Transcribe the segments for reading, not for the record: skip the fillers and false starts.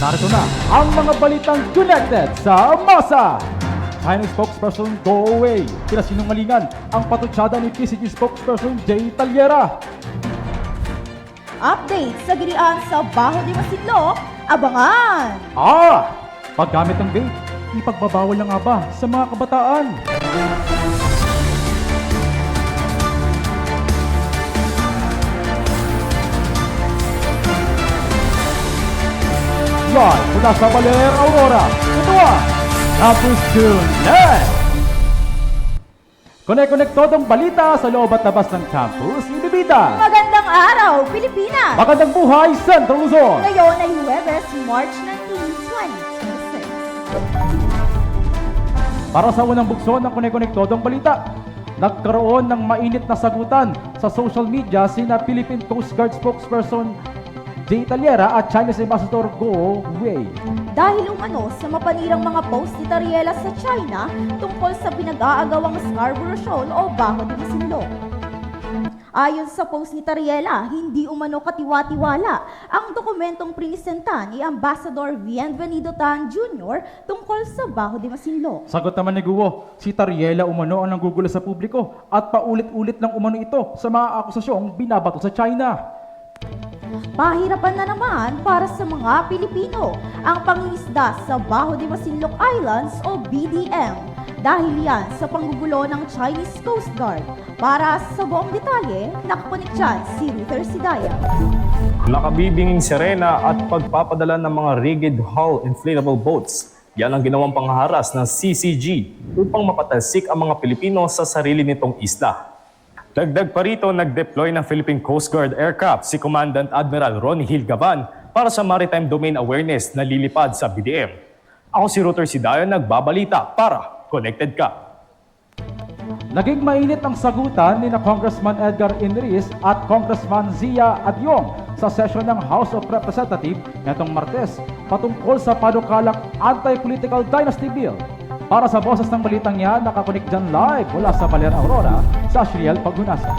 Narito na ang mga balitang connected sa masa. Chinese spokesperson go away. Pinasinungalingan ang patutsada ni PCG spokesperson Jay Taliera. Update sa girian sa Baho de Masinloc, abangan! Paggamit ng vape, ipagbabawal na nga ba sa mga kabataan? Live mula sa Baler, Aurora, ito ang Campus Connect! Connect-todong balita sa loob at labas ng campus, Unibida! Magandang araw, Pilipinas! Magandang buhay, Central Luzon! Ngayon ay Huwebes, March 19, 2026. Para sa unang bukso ng Connect-todong balita, nagkaroon ng mainit na sagutan sa social media sina Philippine Coast Guard spokesperson Jay Taliera at Chinese Ambassador Go Wei. Dahil umano sa mapanirang mga post ni Tariela sa China tungkol sa pinag-aagawang Scarborough Shoal o Baho de Masinloc. Ayon sa post ni Tariela, hindi umano katiwa-tiwala ang dokumentong prinisenta ni Ambassador Bienvenido Tan Jr. tungkol sa Baho de Masinloc. Sagot naman ni Guo, si Tariela umano ang nanggugulo sa publiko at paulit-ulit lang umano ito sa mga akusasyong binabato sa China. Pahirapan na naman para sa mga Pilipino ang pangingisda sa Baho de Masinloc Islands o BDM dahil yan sa panggugulo ng Chinese Coast Guard. Para sa buong detalye, nakakunik dyan si Ruther Sidaya. Nakabibinging sirena at pagpapadala ng mga rigid hull inflatable boats. Yan ang ginawang pangharas ng CCG upang mapatalsik ang mga Pilipino sa sarili nitong isla. Dagdag pa rito, nag-deploy ng Philippine Coast Guard aircraft si Commandant Admiral Ronnie Hilgaban para sa Maritime Domain Awareness na lilipad sa BDM. Ako si Ruther Sidayon, nagbabalita para Connected Ka. Naging mainit ang sagutan ni na Congressman Edgar Inris at Congressman Zia Adyong sa sesyon ng House of Representatives netong Martes patungkol sa panukalang Anti-Political Dynasty Bill. Para sa boses ng balitang yan, nakakunik dyan live mula sa Baler, Aurora, sa Ashriel Paghunasa.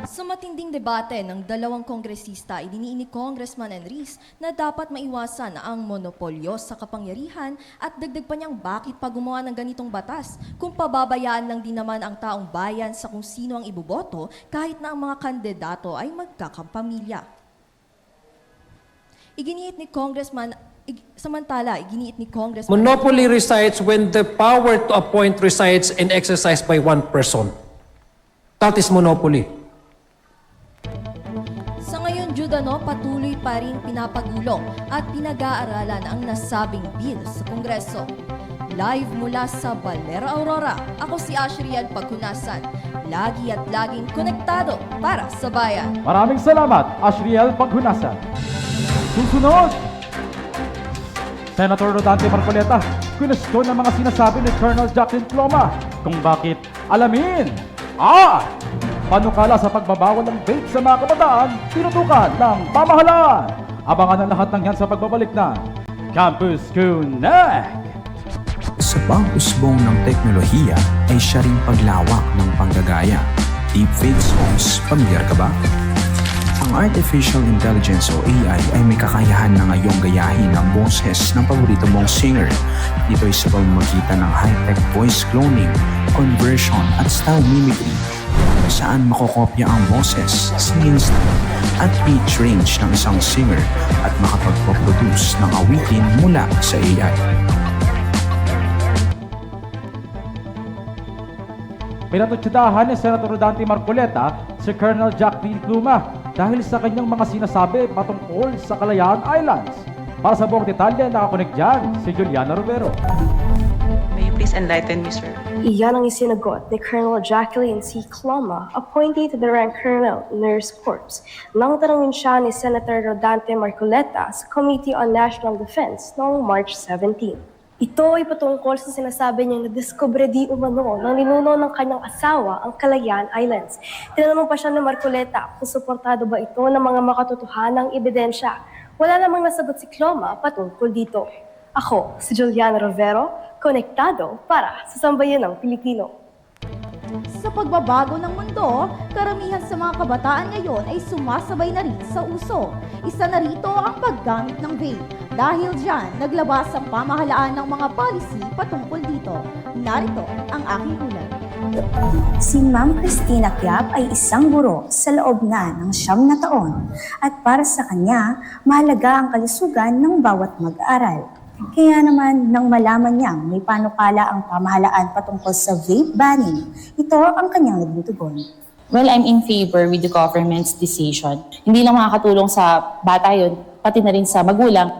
Sa matinding debate ng dalawang kongresista, idiniin ni Congressman Enriz na dapat maiwasan ang monopolyo sa kapangyarihan at dagdag pa niyang bakit pa gumawa ng ganitong batas kung pababayaan lang din naman ang taong bayan sa kung sino ang iboboto kahit na ang mga kandidato ay magkakampamilya. Iginiit ni Congressman Monopoly resides when the power to appoint resides and exercised by one person. That is monopoly. Sa ngayon, Judano, patuloy pa rin pinapagulong at pinag-aaralan ang nasabing bill sa Kongreso. Live mula sa Baler, Aurora, ako si Ashriel Paghunasan. Lagi at laging konektado para sa bayan. Maraming salamat, Ashriel Paghunasan. Susunod! Senator Rodante Marcoleta, kinusyon ng mga sinasabi ni Colonel Jacqueline Ploma kung bakit alamin. Panukala sa pagbabawal ng vape sa mga kabataan, tinutukan ng pamahalaan. Abangan ang lahat ng yan sa pagbabalik na Campus Connect! Sa pag-usbong ng teknolohiya ay siya ring paglawak ng panggagaya. Deepfakes homes, pamilyar ka ba? Ang Artificial Intelligence o AI ay may kakayahan na ngayong gayahin ang boses ng paborito mong singer. Ito ay sa pamamagitan ng high-tech voice cloning, conversion at style mimicry kung saan makokopya ang boses, singing style at pitch range ng isang singer at makapagproduce ng awitin mula sa AI. Pinatutsadahan ni Senator Rodante Marcoleta si Colonel Jacqueline Pluma dahil sa kanyang mga sinasabi patungkol sa Kalayaan Islands. Para sa buong detalye, nakakunik dyan si Juliana Rivero. May you please enlighten me, sir? Iyan ang isinagot ni Colonel Jacqueline C. Cloma, appointed to the rank Colonel Nurse Corps, nang tanungin siya ni Senator Rodante Marcoleta sa Committee on National Defense noong March 17. Ito ay patungkol sa sinasabi niyang nadiskubre di umano ng ninuno ng kanyang asawa ang Kalayaan Islands. Tinanong pa siya ni Marcoleta kung suportado ba ito ng mga makatotohanang ebidensya. Wala namang nasagot si Cloma patungkol dito. Ako, si Juliana Rivero, konektado para sa sambayan ng Pilipino. Sa pagbabago ng mundo, karamihan sa mga kabataan ngayon ay sumasabay na rin sa uso. Isa na rito ang paggamit ng vape. Dahil dyan, naglabas ang pamahalaan ng mga policy patungkol dito. Narito ang aking ulat. Si Ma'am Cristina Quiap ay isang guro sa loob na ng 9 na taon at para sa kanya, mahalaga ang kalusugan ng bawat mag-aaral. Kaya naman, nang malaman niyang may panukala ang pamahalaan patungkol sa vape banning, ito ang kanyang nagtutugon. Well, I'm in favor with the government's decision. Hindi lang makakatulong sa bata yun, pati na rin sa magulang.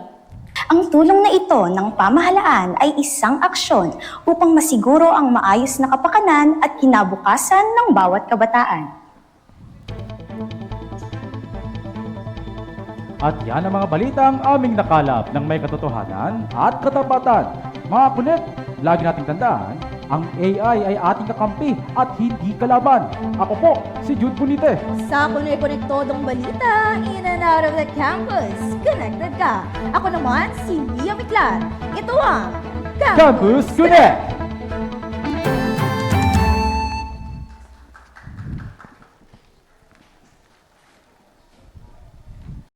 Ang tulong na ito ng pamahalaan ay isang aksyon upang masiguro ang maayos na kapakanan at kinabukasan ng bawat kabataan. At yan ang mga balitang aming nakalap ng may katotohanan at katapatan. Mga kulit, lagi nating tandaan, ang AI ay ating kakampi at hindi kalaban. Ako po, si Jude Bunite. Sa Kunoy Konektodong Balita, in and out of the campus, connected ka. Ako naman si Mia Miklan. Ito ang Campus Connect!